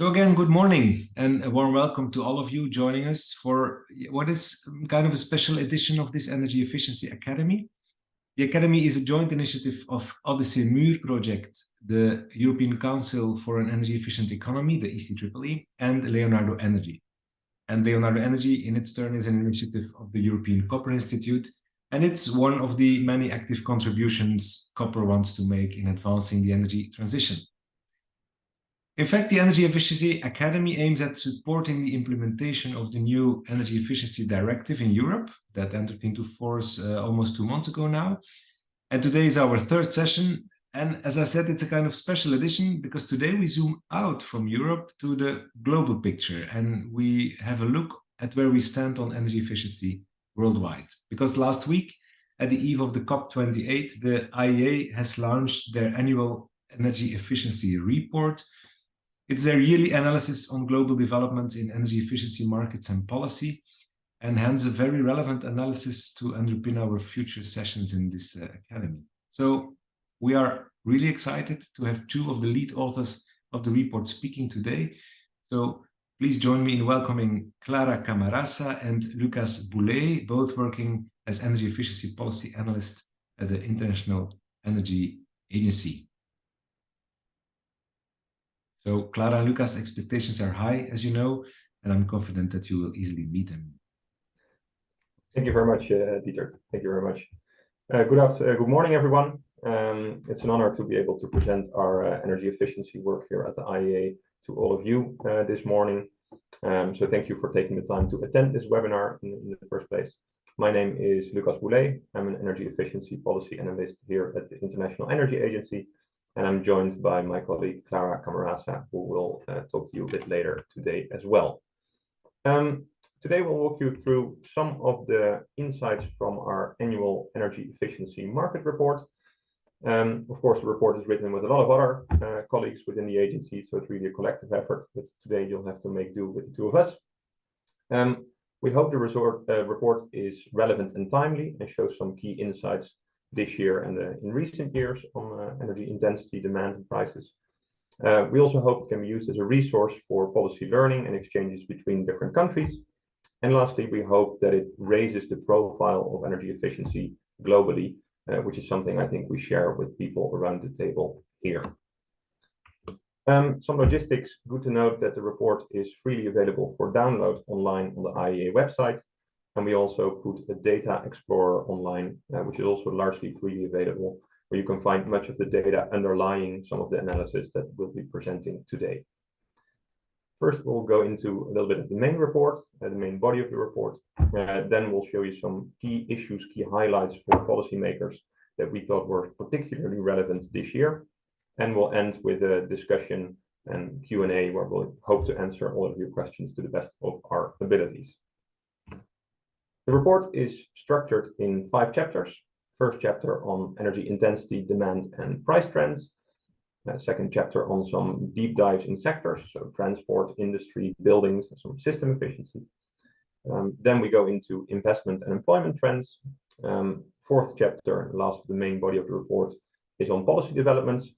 So again, good morning and a warm welcome to all of you joining us for what is kind of a special edition of this Energy Efficiency Academy. The Academy is a joint initiative of Odyssey Muur project, the European Council for an Energy Efficient Economy, the ECEEE, and Leonardo Energy. And Leonardo Energy, in its turn, is an initiative of the European Copper Institute, and it's one of the many active contributions copper wants to make in advancing the energy transition. In fact, the Energy Efficiency Academy aims at supporting the implementation of the new Energy Efficiency Directive in Europe that entered into force almost 2 months ago now. And today is our third session. And as I said, it's a kind of special edition because today we zoom out from Europe to the global picture and we have a look at where we stand on energy efficiency worldwide. Because last week, at the eve of the COP28, the IEA has launched their annual energy efficiency report. It's their yearly analysis on global developments in energy efficiency markets and policy, and hence a very relevant analysis to underpin our future sessions in this academy. So we are really excited to have two of the lead authors of the report speaking today. So please join me in welcoming Clara Camarasa and Lucas Boehlé, both working as energy efficiency policy analysts at the International Energy Agency. So Clara and Lucas' expectations are high, as you know, and I'm confident that you will easily meet them. Thank you very much, Diedert. Thank you very much. Good morning, everyone. It's an honor to be able to present our energy efficiency work here at the IEA to all of you this morning. So thank you for taking the time to attend this webinar in the first place. My name is Lucas Boehlé. I'm an energy efficiency policy analyst here at the International Energy Agency. And I'm joined by my colleague, Clara Camarasa, who will talk to you a bit later today as well. Today, we'll walk you through some of the insights from our annual energy efficiency market report. Of course, the report is written with a lot of other colleagues within the agency, so it's really a collective effort, but today you'll have to make do with the two of us. We hope the report is relevant and timely and shows some key insights this year and in recent years on energy intensity, demand, and prices. We also hope it can be used as a resource for policy learning and exchanges between different countries. And lastly, we hope that it raises the profile of energy efficiency globally, which is something I think we share with people around the table here. Some logistics, good to note that the report is freely available for download online on the IEA website. And we also put a data explorer online, which is also largely freely available, where you can find much of the data underlying some of the analysis that we'll be presenting today. First, we'll go into a little bit of the main report, the main body of the report. Then we'll show you some key issues, key highlights for policymakers that we thought were particularly relevant this year. And we'll end with a discussion and Q&A where we'll hope to answer all of your questions to the best of our abilities. The report is structured in 5 chapters. First chapter on energy intensity, demand, and price trends. Second chapter on some deep dives in sectors, so transport, industry, buildings, and some system efficiency. Then we go into investment and employment trends. Fourth chapter, last of the main body of the report, is on policy developments.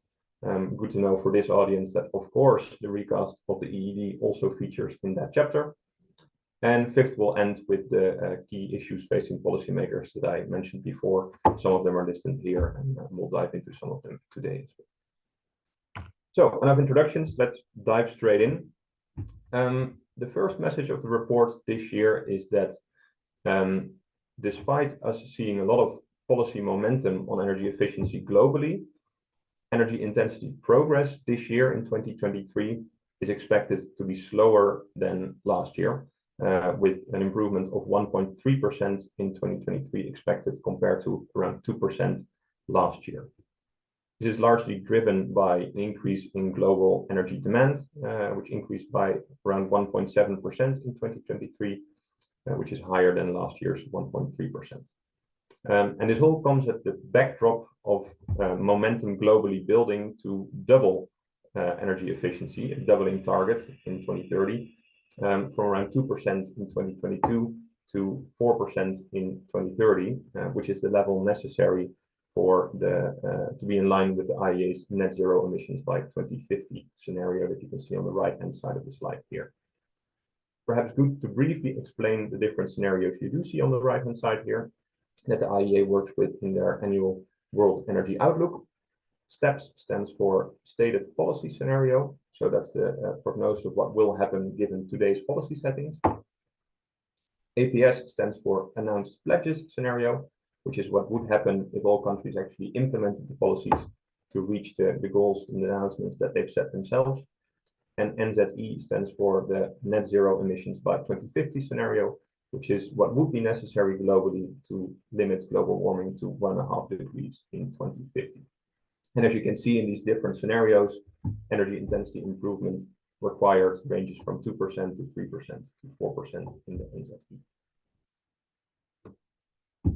Good to know for this audience that, of course, the recast of the EED also features in that chapter. And fifth, we'll end with the key issues facing policymakers that I mentioned before. Some of them are listed here, and we'll dive into some of them today as well. So, enough introductions, let's dive straight in. The first message of the report this year is that despite us seeing a lot of policy momentum on energy efficiency globally, energy intensity progress this year in 2023 is expected to be slower than last year. With an improvement of 1.3% in 2023 expected compared to around 2% last year. This is largely driven by an increase in global energy demand, which increased by around 1.7% in 2023, which is higher than last year's 1.3%. And this all comes at the backdrop of momentum globally building to double energy efficiency, a doubling target in 2030. From around 2% in 2022 to 4% in 2030, which is the level necessary for to be in line with the IEA's net zero emissions by 2050 scenario that you can see on the right-hand side of the slide here. Perhaps good to briefly explain the different scenarios you do see on the right-hand side here that the IEA works with in their annual World Energy Outlook. STEPS stands for Stated Policy Scenario, so that's the prognosis of what will happen given today's policy settings. APS stands for Announced Pledges Scenario, which is what would happen if all countries actually implemented the policies to reach the goals and the announcements that they've set themselves. And NZE stands for the Net Zero Emissions by 2050 scenario, which is what would be necessary globally to limit global warming to 1.5 degrees in 2050. And as you can see in these different scenarios, energy intensity improvement required ranges from 2% to 3% to 4% in the NZE.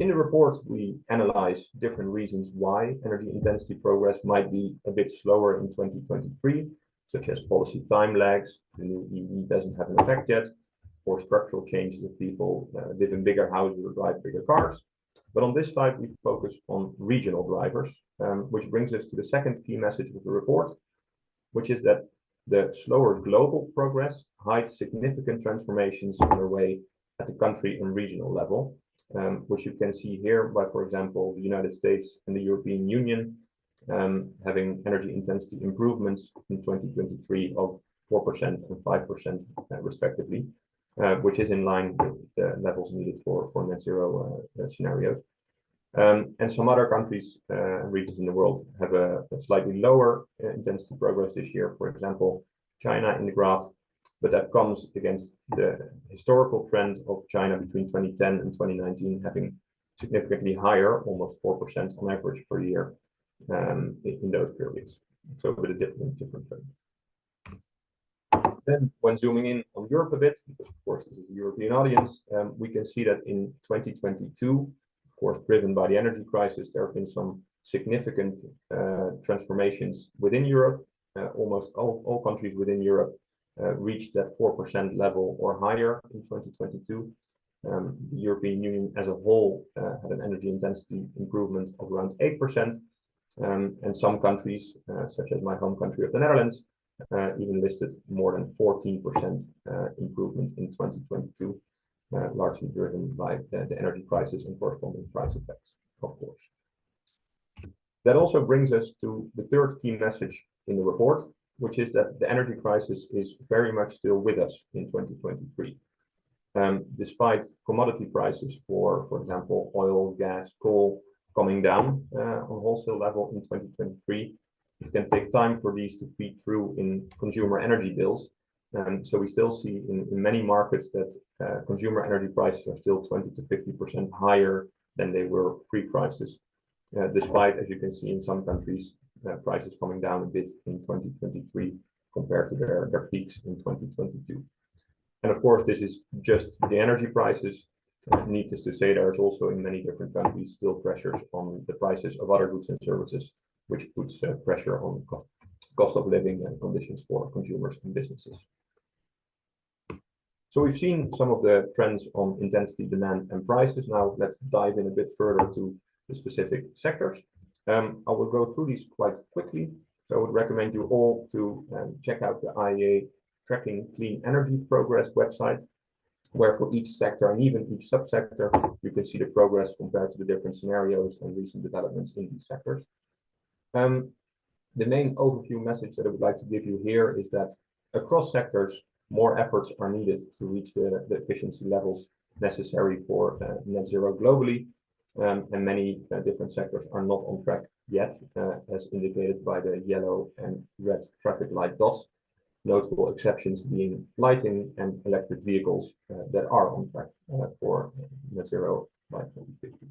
In the report, we analyze different reasons why energy intensity progress might be a bit slower in 2023, such as policy time lags, the new EE doesn't have an effect yet, or structural changes if people live in bigger houses or drive bigger cars. But on this slide, we focus on regional drivers, which brings us to the second key message of the report, which is that the slower global progress hides significant transformations underway at the country and regional level, which you can see here by, for example, the United States and the European Union having energy intensity improvements in 2023 of 4% and 5% respectively, which is in line with the levels needed for net zero scenarios. And some other countries and regions in the world have a slightly lower intensity progress this year, for example, China in the graph, but that comes against the historical trend of China between 2010 and 2019 having significantly higher, almost 4% on average per year in those periods. So with a different trend. Then when zooming in on Europe a bit, because of course this is a European audience, we can see that in 2022, of course, driven by the energy crisis, there have been some significant transformations within Europe. Almost all countries within Europe reached that 4% level or higher in 2022. The European Union as a whole had an energy intensity improvement of around 8%. And some countries, such as my home country of the Netherlands, even listed more than 14% improvement in 2022, largely driven by the energy crisis and corresponding price effects, of course. That also brings us to the third key message in the report, which is that the energy crisis is very much still with us in 2023. Despite commodity prices for example, oil, gas, coal coming down on wholesale level in 2023, it can take time for these to feed through in consumer energy bills. So we still see in many markets that consumer energy prices are still 20 to 50% higher than they were pre-crisis, despite, as you can see in some countries, prices coming down a bit in 2023 compared to their peaks in 2022. And of course, this is just the energy prices. Needless to say, there's also in many different countries still pressures on the prices of other goods and services, which puts pressure on cost of living and conditions for consumers and businesses. So we've seen some of the trends on intensity, demand, and prices. Now let's dive in a bit further to the specific sectors. I will go through these quite quickly. So I would recommend you all to check out the IEA Tracking Clean Energy Progress website, where for each sector and even each subsector, you can see the progress compared to the different scenarios and recent developments in these sectors. The main overview message that I would like to give you here is that across sectors, more efforts are needed to reach the efficiency levels necessary for net zero globally. And many different sectors are not on track yet, as indicated by the yellow and red traffic light dots. Notable exceptions being lighting and electric vehicles that are on track for net zero by 2050.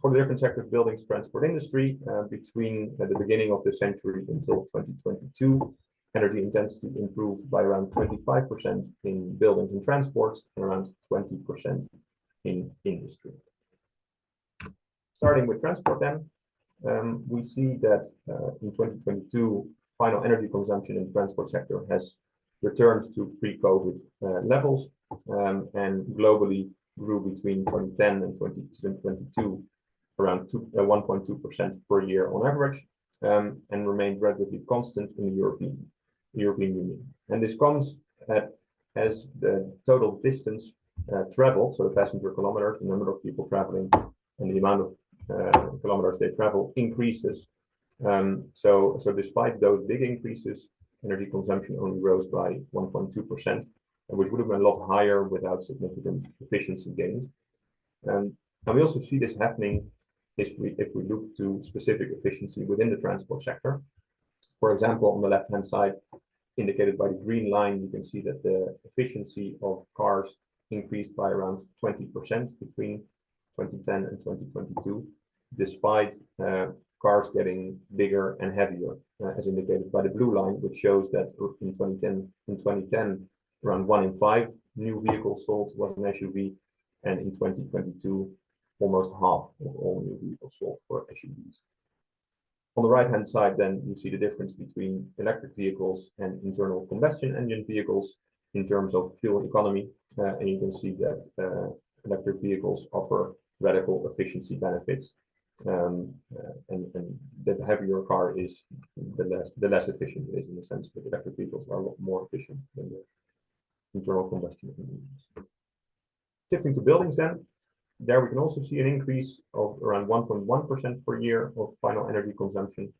For the different sectors, buildings, transport, industry, between the beginning of the century until 2022, energy intensity improved by around 25% in buildings and transports and around 20% in industry. Starting with transport then, we see that in 2022, final energy consumption in the transport sector has returned to pre-COVID levels and globally grew between 2010 and 2022 around 1.2% per year on average, and remained relatively constant in the European Union. And this comes as the total distance traveled, so the passenger kilometers, the number of people traveling, and the amount of kilometers they travel increases. So despite those big increases, energy consumption only rose by 1.2%, which would have been a lot higher without significant efficiency gains. And we also see this happening if we look to specific efficiency within the transport sector. For example, on the left-hand side, indicated by the green line, you can see that the efficiency of cars increased by around 20% between 2010 and 2022, despite cars getting bigger and heavier, as indicated by the blue line, which shows that in 2010, around 1 in 5 new vehicles sold was an SUV, and in 2022, almost half of all new vehicles sold were SUVs. On the right-hand side, then, you see the difference between electric vehicles and internal combustion engine vehicles in terms of fuel economy, and you can see that electric vehicles offer radical efficiency benefits, and the heavier car is, the less efficient it is, in the sense that electric vehicles are a lot more efficient than the internal combustion engines. Shifting to buildings then, there we can also see an increase of around 1.1% per year of final energy consumption,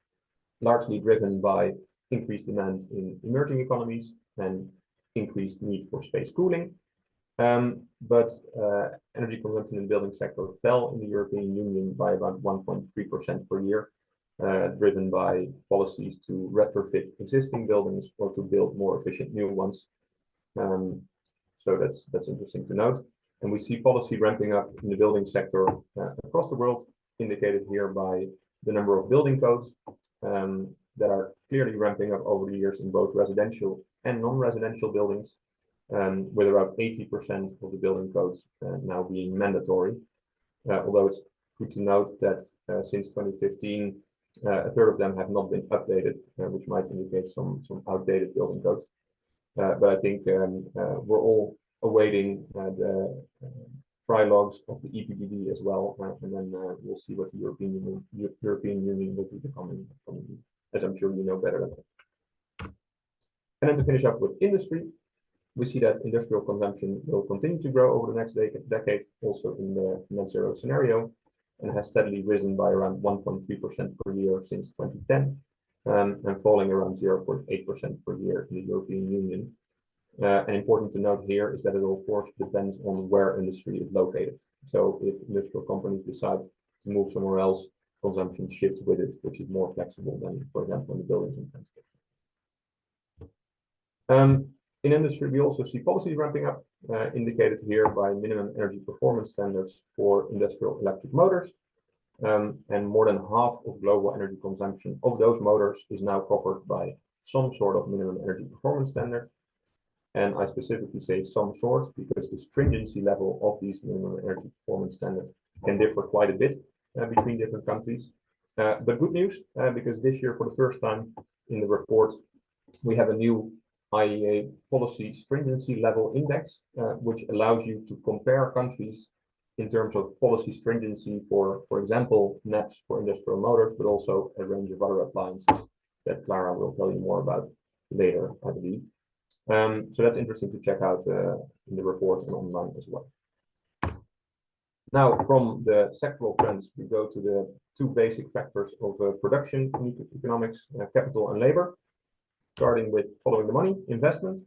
largely driven by increased demand in emerging economies and increased need for space cooling. But energy consumption in the building sector fell in the European Union by about 1.3% per year, driven by policies to retrofit existing buildings or to build more efficient new ones. So that's interesting to note. And we see policy ramping up in the building sector across the world, indicated here by the number of building codes that are clearly ramping up over the years in both residential and non-residential buildings, with about 80% of the building codes now being mandatory. Although it's good to note that since 2015, a third of them have not been updated, which might indicate some outdated building codes. But I think we're all awaiting the trilogues of the EPBD as well, and then we'll see what the European Union will do the coming, as I'm sure you know better than that. And then to finish up with industry, we see that industrial consumption will continue to grow over the next decade, also in the net zero scenario, and has steadily risen by around 1.3% per year since 2010, and falling around 0.8% per year in the European Union. And important to note here is that it, of course, depends on where industry is located. So if industrial companies decide to move somewhere else, consumption shifts with it, which is more flexible than, for example, in the buildings and transport. In industry, we also see policies ramping up, indicated here by minimum energy performance standards for industrial electric motors. And more than half of global energy consumption of those motors is now covered by some sort of minimum energy performance standard. And I specifically say some sort because the stringency level of these minimum energy performance standards can differ quite a bit between different countries. But good news, because this year, for the first time in the report, we have a new IEA policy stringency level index, which allows you to compare countries in terms of policy stringency for example, NEPs for industrial motors, but also a range of other appliances that Clara will tell you more about later, I believe. So that's interesting to check out in the report and online as well. Now, from the sectoral trends, we go to the two basic factors of production in economics, capital and labor. Starting with following the money, investment.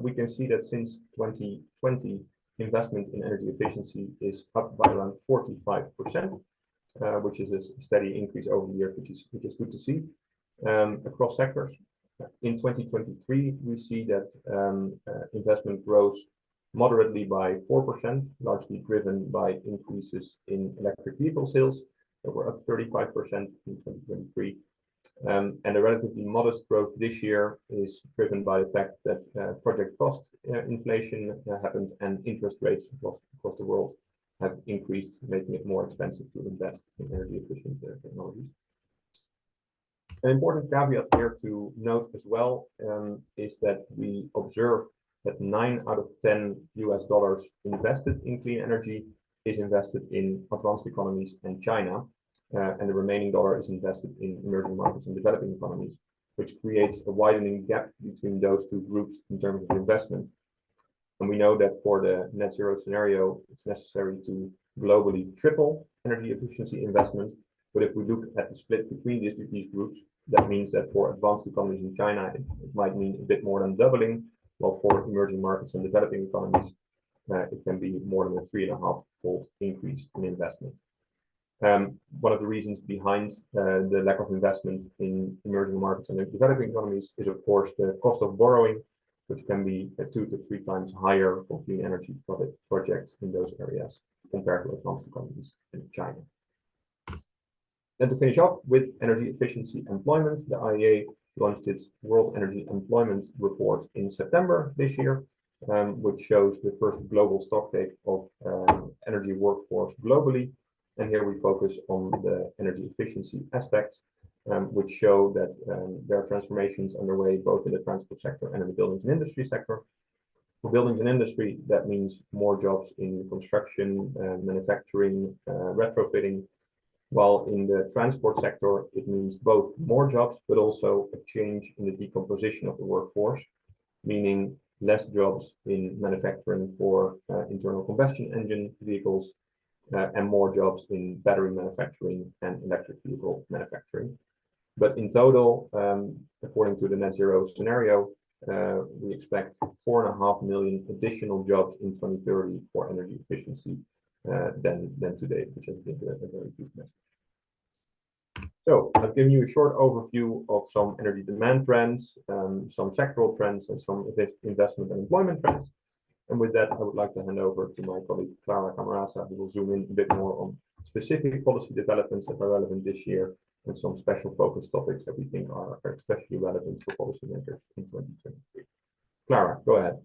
We can see that since 2020, investment in energy efficiency is up by around 45%, which is a steady increase over the years, which is good to see across sectors. In 2023, we see that investment grows moderately by 4%, largely driven by increases in electric vehicle sales that were up 35% in 2023. And a relatively modest growth this year is driven by the fact that project cost inflation happened and interest rates across the world have increased, making it more expensive to invest in energy efficient technologies. An important caveat here to note as well is that we observe that 9 out of 10 US dollars invested in clean energy is invested in advanced economies and China, and the remaining dollar is invested in emerging markets and developing economies, which creates a widening gap between those two groups in terms of investment. And we know that for the net zero scenario, it's necessary to globally triple energy efficiency investment. But if we look at the split between these groups, that means that for advanced economies in China, it might mean a bit more than doubling, while for emerging markets and developing economies, it can be more than a 3.5-fold increase in investment. One of the reasons behind the lack of investment in emerging markets and developing economies is, of course, the cost of borrowing, which can be 2 to 3 times higher for clean energy projects in those areas compared to advanced economies in China. Then to finish off with energy efficiency employment, the IEA launched its World Energy Employment Report in September this year, which shows the first global stocktake of energy workforce globally. And here we focus on the energy efficiency aspects, which show that there are transformations underway both in the transport sector and in the buildings and industry sector. For buildings and industry, that means more jobs in construction, manufacturing, retrofitting, while in the transport sector, it means both more jobs, but also a change in the decomposition of the workforce, meaning less jobs in manufacturing for internal combustion engine vehicles, and more jobs in battery manufacturing and electric vehicle manufacturing. But in total, according to the net zero scenario, we expect 4.5 million additional jobs in 2030 for energy efficiency than today, which I think is a very good message. So I've given you a short overview of some energy demand trends, some sectoral trends, and some investment and employment trends. And with that, I would like to hand over to my colleague, Clara Camarasa, who will zoom in a bit more on specific policy developments that are relevant this year and some special focus topics that we think are especially relevant for policymakers in 2023. Clara, go ahead.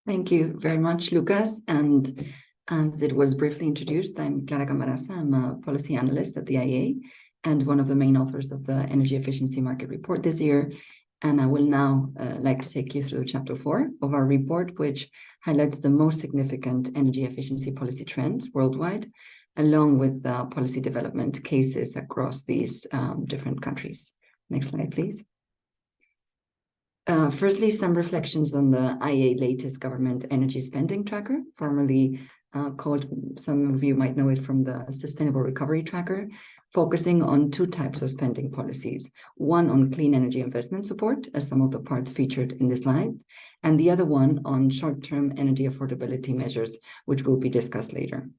Thank you very much, Lucas. And as it was briefly introduced, I'm Clara Camarasa. I'm a policy analyst at the IEA and one of the main authors of the Energy Efficiency Market Report this year. And I will now like to take you through chapter 4 of our report, which highlights the most significant energy efficiency policy trends worldwide, along with the policy development cases across these different countries. Next slide, please. Firstly, some reflections on the IEA latest government energy spending tracker, formerly called, some of you might know it from the Sustainable Recovery Tracker, focusing on 2 types of spending policies. One on clean energy investment support, as some of the parts featured in this slide, and the other one on short-term energy affordability measures, which will be discussed later.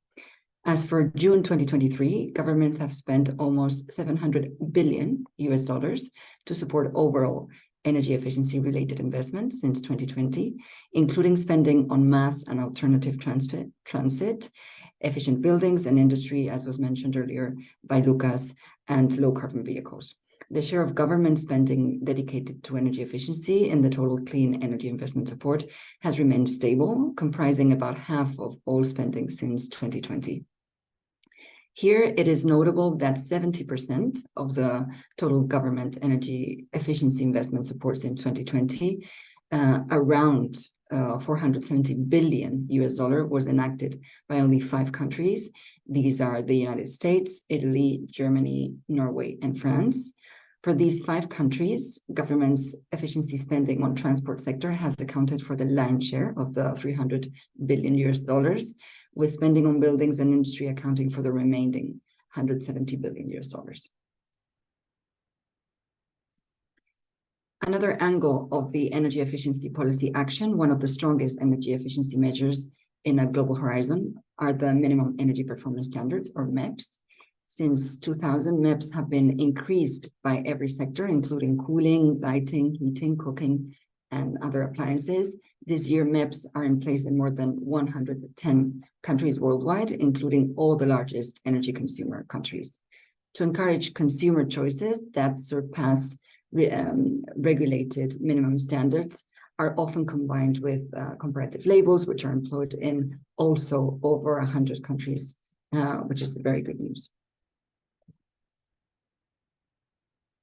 As for June 2023, governments have spent almost $700 billion to support overall energy efficiency related investments since 2020, including spending on mass and alternative transit, efficient buildings and industry, as was mentioned earlier by Lucas, and low carbon vehicles. The share of government spending dedicated to energy efficiency in the total clean energy investment support has remained stable, comprising about half of all spending since 2020. Here, it is notable that 70% of the total government energy efficiency investment supports in 2020, around $470 billion was enacted by only 5 countries. These are the United States, Italy, Germany, Norway, and France. For these 5 countries, government's efficiency spending on transport sector has accounted for the lion's share of the $300 billion, with spending on buildings and industry accounting for the remaining $170 billion. Another angle of the energy efficiency policy action, one of the strongest energy efficiency measures in a global horizon, are the minimum energy performance standards, or MEPS. Since 2000, MEPS have been increased by every sector, including cooling, lighting, heating, cooking, and other appliances. This year, MEPS are in place in more than 110 countries worldwide, including all the largest energy consumer countries. To encourage consumer choices that surpass regulated minimum standards are often combined with comparative labels, which are employed in also over 100 countries, which is very good news.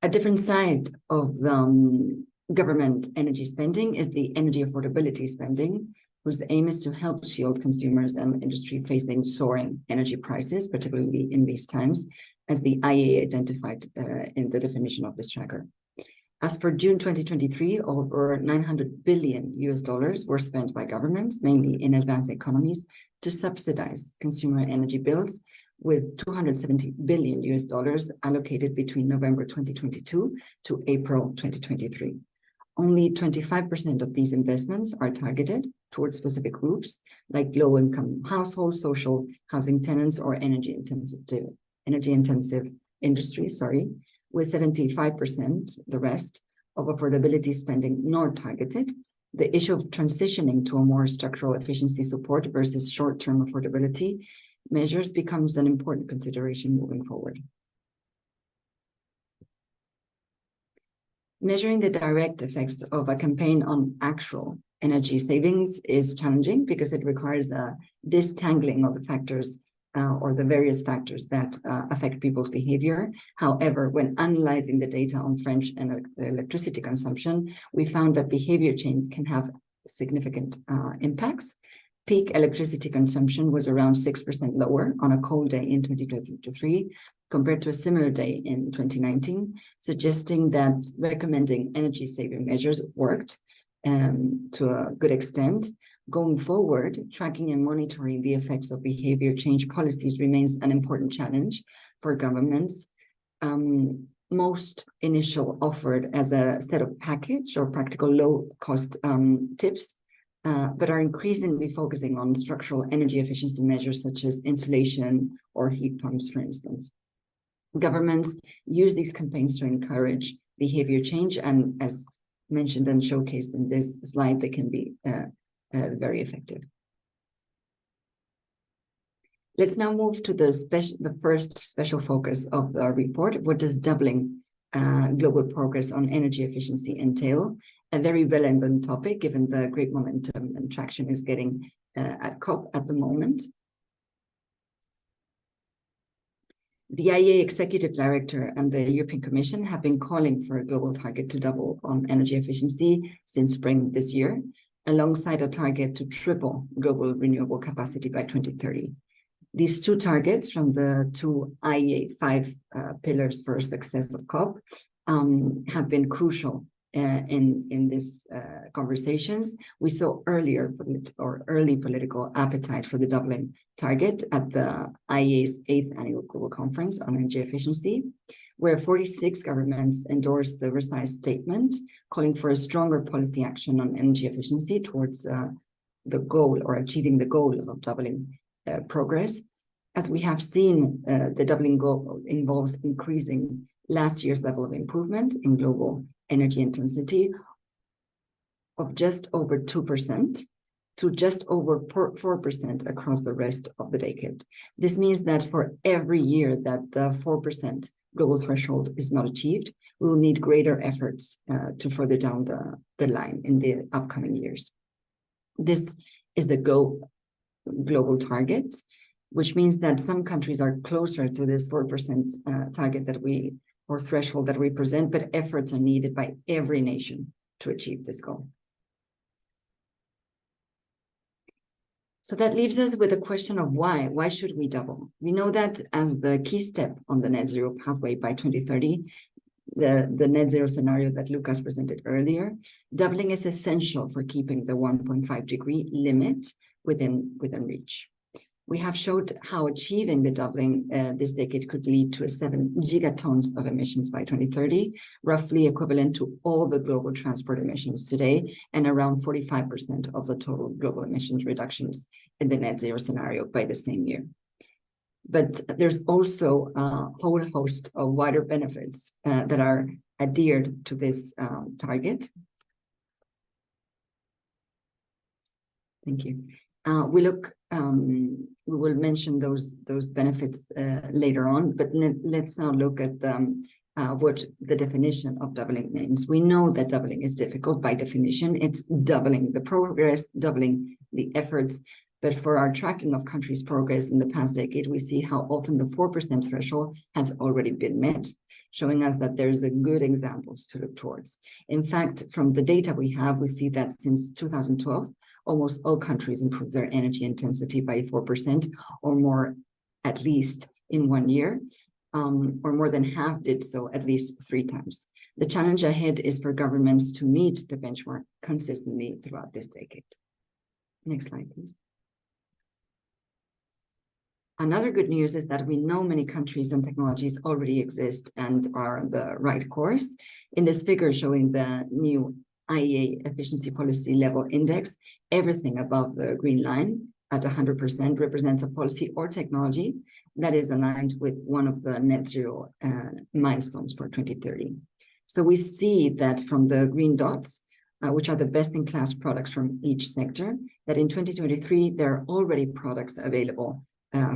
A different side of the government energy spending is the energy affordability spending, whose aim is to help shield consumers and industry facing soaring energy prices, particularly in these times, as the IEA identified in the definition of this tracker. As for June 2023, over $900 billion were spent by governments, mainly in advanced economies, to subsidize consumer energy bills, with $270 billion allocated between November 2022 to April 2023. Only 25% of these investments are targeted towards specific groups like low-income households, social housing tenants, or energy-intensive industries, with 75%, the rest, of affordability spending not targeted. The issue of transitioning to a more structural efficiency support versus short-term affordability measures becomes an important consideration moving forward. Measuring the direct effects of a campaign on actual energy savings is challenging because it requires a distangling of the factors or the various factors that affect people's behavior. However, when analyzing the data on French and electricity consumption, we found that behavior change can have significant impacts. Peak electricity consumption was around 6% lower on a cold day in 2023 compared to a similar day in 2019, suggesting that recommending energy-saving measures worked to a good extent. Going forward, tracking and monitoring the effects of behavior change policies remains an important challenge for governments. Most initial offered as a set of package or practical low-cost tips, but are increasingly focusing on structural energy efficiency measures such as insulation or heat pumps, for instance. Governments use these campaigns to encourage behavior change, and as mentioned and showcased in this slide, they can be very effective. Let's now move to the first special focus of the report. What does doubling global progress on energy efficiency entail? A very relevant topic given the great momentum and traction is getting at COP at the moment. The IEA Executive Director and the European Commission have been calling for a global target to double on energy efficiency since spring this year, alongside a target to triple global renewable capacity by 2030. These two targets from the two IEA 5 pillars for success of COP have been crucial in these conversations. We saw early political appetite for the doubling target at the IEA's 8th annual global conference on energy efficiency, where 46 governments endorsed the Versailles statement calling for a stronger policy action on energy efficiency towards the goal or achieving the goal of doubling progress. As we have seen, the doubling goal involves increasing last year's level of improvement in global energy intensity of just over 2% to just over 4% across the rest of the decade. This means that for every year that the 4% global threshold is not achieved, we will need greater efforts to further down the line in the upcoming years. This is the global target, which means that some countries are closer to this 4% target or threshold that we present, but efforts are needed by every nation to achieve this goal. So that leaves us with a question of why. Why should we double? We know that as the key step on the net zero pathway by 2030, the net zero scenario that Lucas presented earlier, doubling is essential for keeping the 1.5 degree limit within reach. We have showed how achieving the doubling this decade could lead to 7 gigatons of emissions by 2030, roughly equivalent to all the global transport emissions today, and around 45% of the total global emissions reductions in the net zero scenario by the same year. But there's also a whole host of wider benefits that are adhered to this target. Thank you. We will mention those benefits later on, but let's now look at what the definition of doubling means. We know that doubling is difficult by definition. It's doubling the progress, doubling the efforts. But for our tracking of countries' progress in the past decade, we see how often the 4% threshold has already been met, showing us that there's a good examples to look towards. In fact, from the data we have, we see that since 2012, almost all countries improved their energy intensity by 4% or more, at least in 1 year, or more than half did so at least 3 times. The challenge ahead is for governments to meet the benchmark consistently throughout this decade. Next slide, please. Another good news is that we know many countries and technologies already exist and are on the right course. In this figure showing the new IEA Efficiency Policy Level Index, everything above the green line at 100% represents a policy or technology that is aligned with one of the net zero milestones for 2030. So we see that from the green dots, which are the best-in-class products from each sector, that in 2023, there are already products available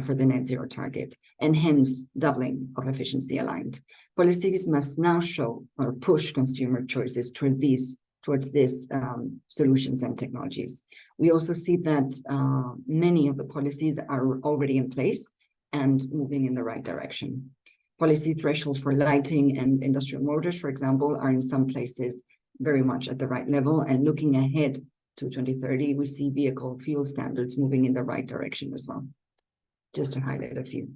for the net zero target, and hence doubling of efficiency aligned. Policies must now show or push consumer choices towards these solutions and technologies. We also see that many of the policies are already in place and moving in the right direction. Policy thresholds for lighting and industrial motors, for example, are in some places very much at the right level. And looking ahead to 2030, we see vehicle fuel standards moving in the right direction as well, just to highlight a few.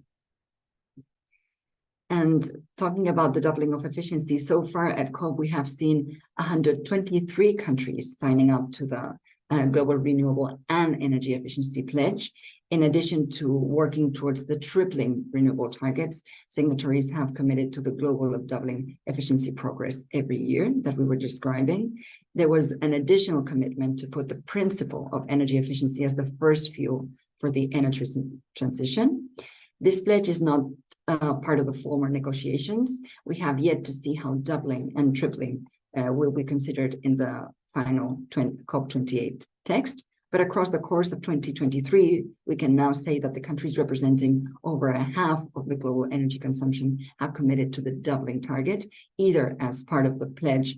And talking about the doubling of efficiency, so far at COP, we have seen 123 countries signing up to the Global Renewable and Energy Efficiency Pledge. In addition to working towards the tripling renewable targets, signatories have committed to the goal of doubling efficiency progress every year that we were describing. There was an additional commitment to put the principle of energy efficiency as the first fuel for the energy transition. This pledge is not part of the formal negotiations. We have yet to see how doubling and tripling will be considered in the final COP28 text. But across the course of 2023, we can now say that the countries representing over a half of the global energy consumption have committed to the doubling target, either as part of the pledge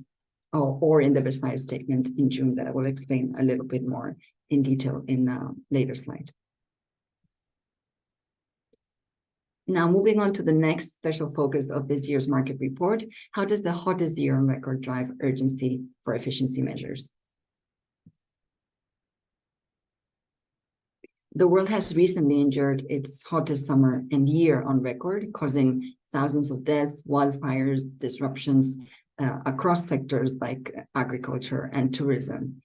or in the Versailles statement in June that I will explain a little bit more in detail in a later slide. Now, moving on to the next special focus of this year's market report, how does the hottest year on record drive urgency for efficiency measures? The world has recently endured its hottest summer and year on record, causing thousands of deaths, wildfires, disruptions across sectors like agriculture and tourism.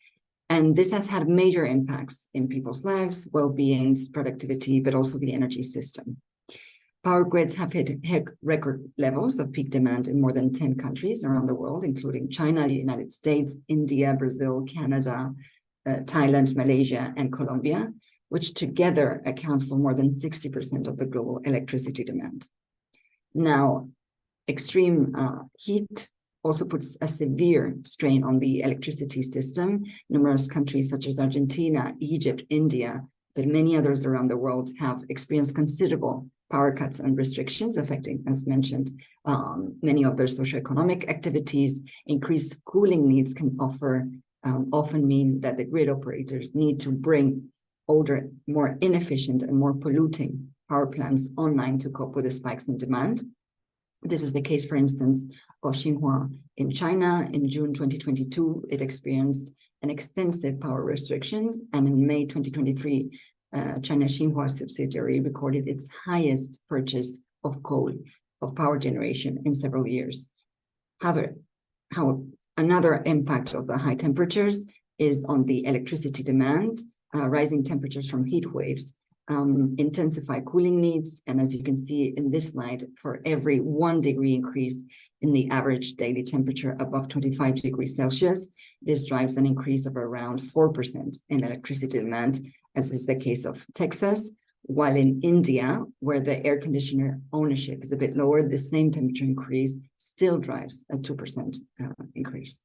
And this has had major impacts in people's lives, well-being, productivity, but also the energy system. Power grids have hit record levels of peak demand in more than 10 countries around the world, including China, the United States, India, Brazil, Canada, Thailand, Malaysia, and Colombia, which together account for more than 60% of the global electricity demand. Now, extreme heat also puts a severe strain on the electricity system. Numerous countries such as Argentina, Egypt, India, but many others around the world have experienced considerable power cuts and restrictions affecting, as mentioned, many of their socioeconomic activities. Increased cooling needs can often mean that the grid operators need to bring older, more inefficient and more polluting power plants online to cope with the spikes in demand. This is the case, for instance, of Xinhua in China. In June 2022, it experienced an extensive power restrictions, and in May 2023, China Xinhua subsidiary recorded its highest purchase of coal, of power generation in several years. However, another impact of the high temperatures is on the electricity demand. Rising temperatures from heat waves intensify cooling needs. And as you can see in this slide, for every 1 degree increase in the average daily temperature above 25 degrees Celsius, this drives an increase of around 4% in electricity demand, as is the case of Texas, while in India, where the air conditioner ownership is a bit lower, the same temperature increase still drives a 2% increase.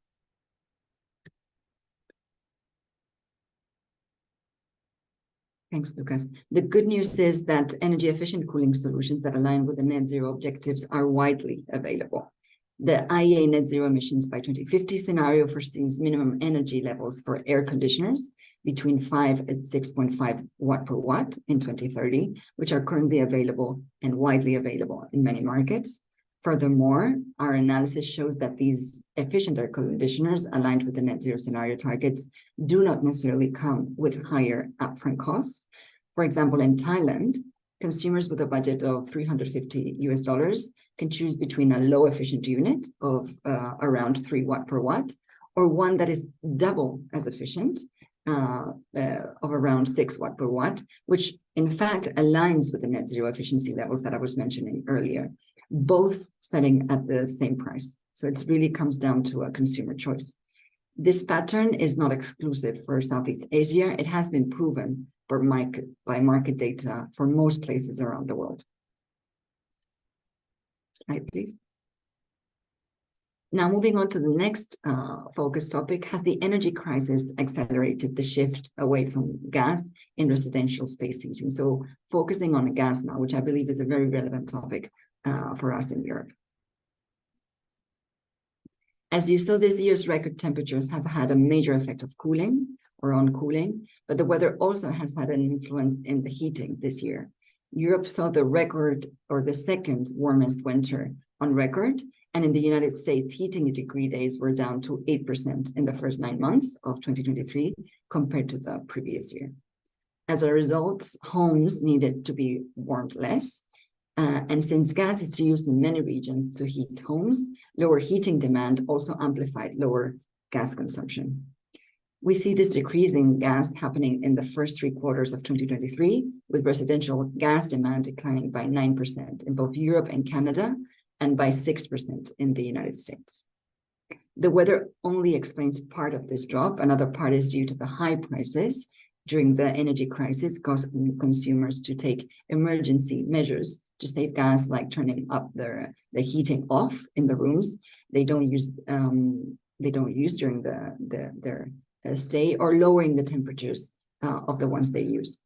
Thanks, Lucas. The good news is that energy efficient cooling solutions that align with the net zero objectives are widely available. The IEA net zero emissions by 2050 scenario foresees minimum energy levels for air conditioners between 5 and 6.5 watt per watt in 2030, which are currently available and widely available in many markets. Furthermore, our analysis shows that these efficient air conditioners aligned with the net zero scenario targets do not necessarily come with higher upfront costs. For example, in Thailand, consumers with a budget of $350 can choose between a low efficient unit of around 3 watt per watt, or one that is double as efficient of around 6 watt per watt, which in fact aligns with the net zero efficiency levels that I was mentioning earlier, both selling at the same price. So it really comes down to a consumer choice. This pattern is not exclusive for Southeast Asia. It has been proven by market data for most places around the world. Slide, please. Now, moving on to the next focus topic, has the energy crisis accelerated the shift away from gas in residential space heating? So focusing on gas now, which I believe is a very relevant topic for us in Europe. As you saw, this year's record temperatures have had a major effect of cooling or on cooling, but the weather also has had an influence in the heating this year. Europe saw the record or the second warmest winter on record, and in the United States, heating degree days were down to 8% in the first 9 months of 2023 compared to the previous year. As a result, homes needed to be warmed less. And since gas is used in many regions to heat homes, lower heating demand also amplified lower gas consumption. We see this decrease in gas happening in the first 3 quarters of 2023, with residential gas demand declining by 9% in both Europe and Canada, and by 6% in the United States. The weather only explains part of this drop. Another part is due to the high prices during the energy crisis, causing consumers to take emergency measures to save gas, like turning up the heating off in the rooms they don't use during their stay, or lowering the temperatures of the ones they use.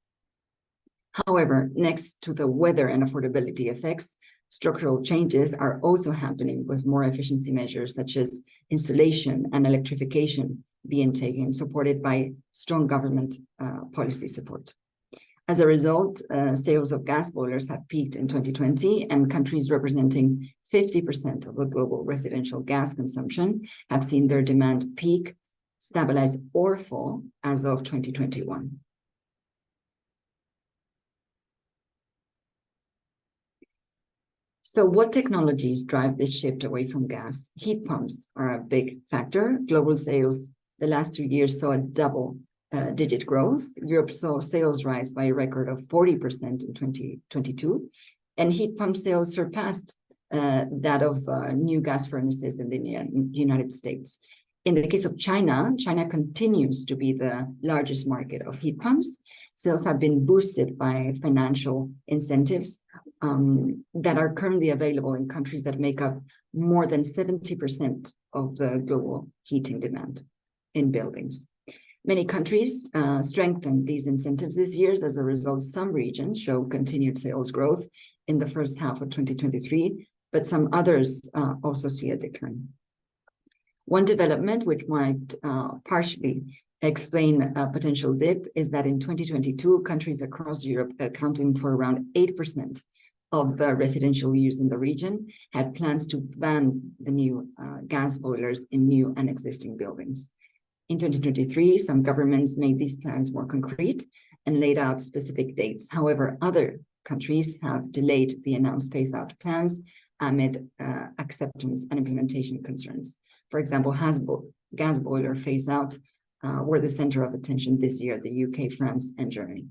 However, next to the weather and affordability effects, structural changes are also happening, with more efficiency measures such as insulation and electrification being taken, supported by strong government policy support. As a result, sales of gas boilers have peaked in 2020, and countries representing 50% of the global residential gas consumption have seen their demand peak, stabilize, or fall as of 2021. So what technologies drive this shift away from gas? Heat pumps are a big factor. Global sales the last 2 years saw a double-digit growth. Europe saw sales rise by a record of 40% in 2022, and heat pump sales surpassed that of new gas furnaces in the United States. In the case of China, China continues to be the largest market of heat pumps. Sales have been boosted by financial incentives that are currently available in countries that make up more than 70% of the global heating demand in buildings. Many countries strengthened these incentives this year. As a result, some regions show continued sales growth in the first half of 2023, but some others also see a decline. One development which might partially explain a potential dip is that in 2022, countries across Europe accounting for around 8% of the residential use in the region had plans to ban the new gas boilers in new and existing buildings. In 2023, some governments made these plans more concrete and laid out specific dates. However, other countries have delayed the announced phase-out plans amid acceptance and implementation concerns. For example, gas boiler phase-out were the center of attention this year, the UK, France, and Germany.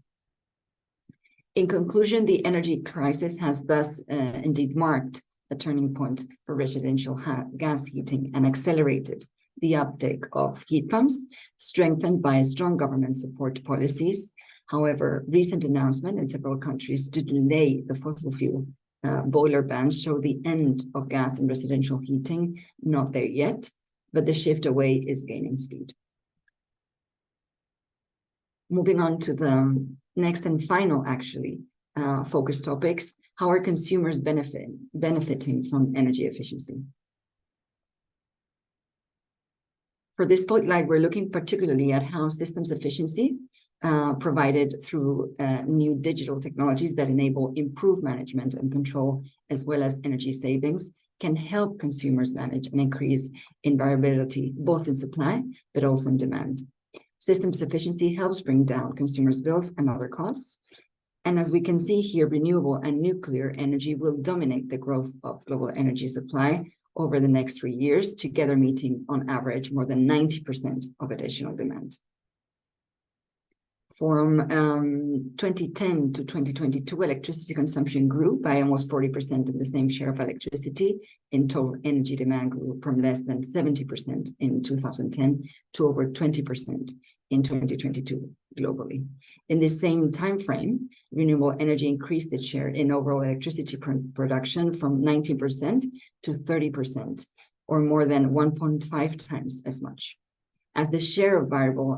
In conclusion, the energy crisis has thus indeed marked a turning point for residential gas heating and accelerated the uptake of heat pumps, strengthened by strong government support policies. However, recent announcement in several countries to delay the fossil fuel boiler bans show the end of gas in residential heating, not there yet, but the shift away is gaining speed. Moving on to the next and final, actually, focus topics. How are consumers benefiting from energy efficiency? For this spotlight, we're looking particularly at how systems efficiency provided through new digital technologies that enable improved management and control, as well as energy savings, can help consumers manage an increase in variability, both in supply, but also in demand. Systems efficiency helps bring down consumers' bills and other costs. And as we can see here, renewable and nuclear energy will dominate the growth of global energy supply over the next 3 years, together meeting on average more than 90% of additional demand. From 2010 to 2022, electricity consumption grew by almost 40%, and the same share of electricity in total energy demand grew from less than 70% in 2010 to over 20% in 2022 globally. In the same time frame, renewable energy increased its share in overall electricity production from 19% to 30%, or more than 1.5 times as much. As the share of variable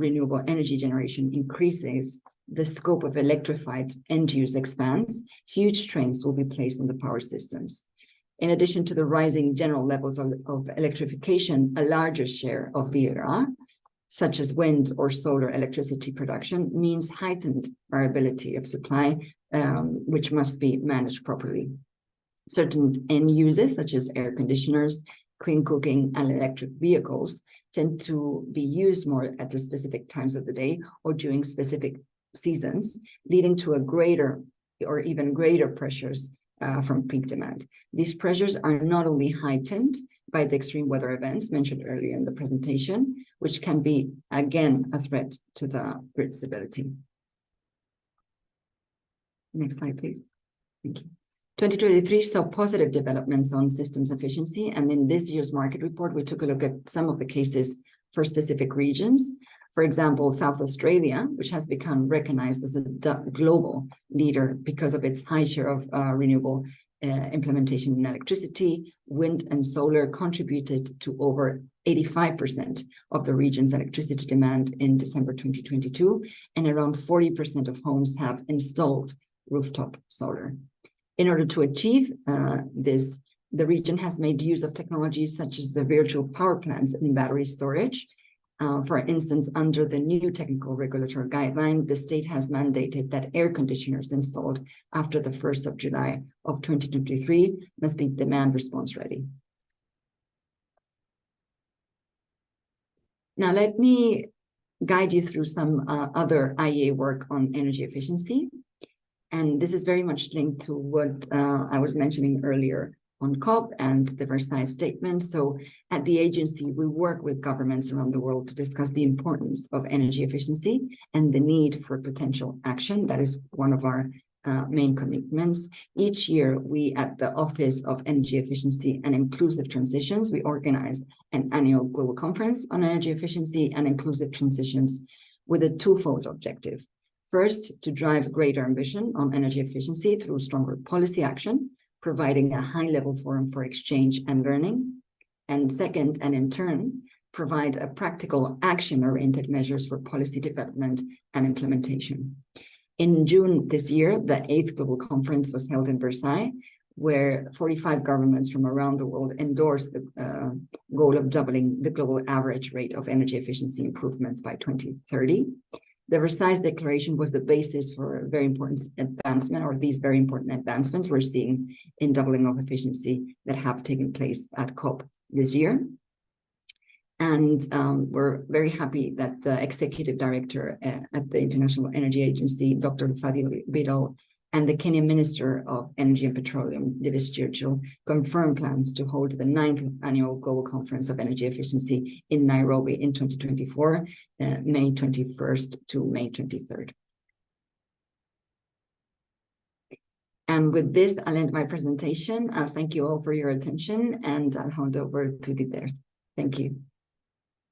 renewable energy generation increases, the scope of electrified end use expands, huge strains will be placed on the power systems. In addition to the rising general levels of electrification, a larger share of VRR, such as wind or solar electricity production, means heightened variability of supply, which must be managed properly. Certain end uses, such as air conditioners, clean cooking, and electric vehicles, tend to be used more at the specific times of the day or during specific seasons, leading to a greater or even greater pressures from peak demand. These pressures are not only heightened by the extreme weather events mentioned earlier in the presentation, which can be, again, a threat to the grid stability. Next slide, please. Thank you. 2023 saw positive developments on systems efficiency, and in this year's market report, we took a look at some of the cases for specific regions. For example, South Australia, which has become recognized as a global leader because of its high share of renewable implementation in electricity, wind and solar contributed to over 85% of the region's electricity demand in December 2022, and around 40% of homes have installed rooftop solar. In order to achieve this, the region has made use of technologies such as the virtual power plants and battery storage. For instance, under the new technical regulatory guideline, the state has mandated that air conditioners installed after the 1st of July of 2023 must be demand response ready. Now, let me guide you through some other IEA work on energy efficiency. And this is very much linked to what I was mentioning earlier on COP and the Versailles Statement. So at the agency, we work with governments around the world to discuss the importance of energy efficiency and the need for potential action. That is one of our main commitments. Each year, we at the Office of Energy Efficiency and Inclusive Transitions, we organize an annual global conference on energy efficiency and inclusive transitions with a twofold objective. First, to drive greater ambition on energy efficiency through stronger policy action, providing a high-level forum for exchange and learning. And second, and in turn, provide a practical action-oriented measures for policy development and implementation. In June this year, the 8th Global Conference was held in Versailles, where 45 governments from around the world endorsed the goal of doubling the global average rate of energy efficiency improvements by 2030. The Versailles Declaration was the basis for a very important advancement, or these very important advancements we're seeing in doubling of efficiency that have taken place at COP this year. And we're very happy that the executive director at the International Energy Agency, Dr. Fadil Bidal, and the Kenyan Minister of Energy and Petroleum, Diedert Debusscher, confirmed plans to hold the 9th Annual Global Conference of Energy Efficiency in Nairobi in 2024, May 21st to May 23rd. And with this, I'll end my presentation. Thank you all for your attention, and I'll hand over to Diedert. Thank you.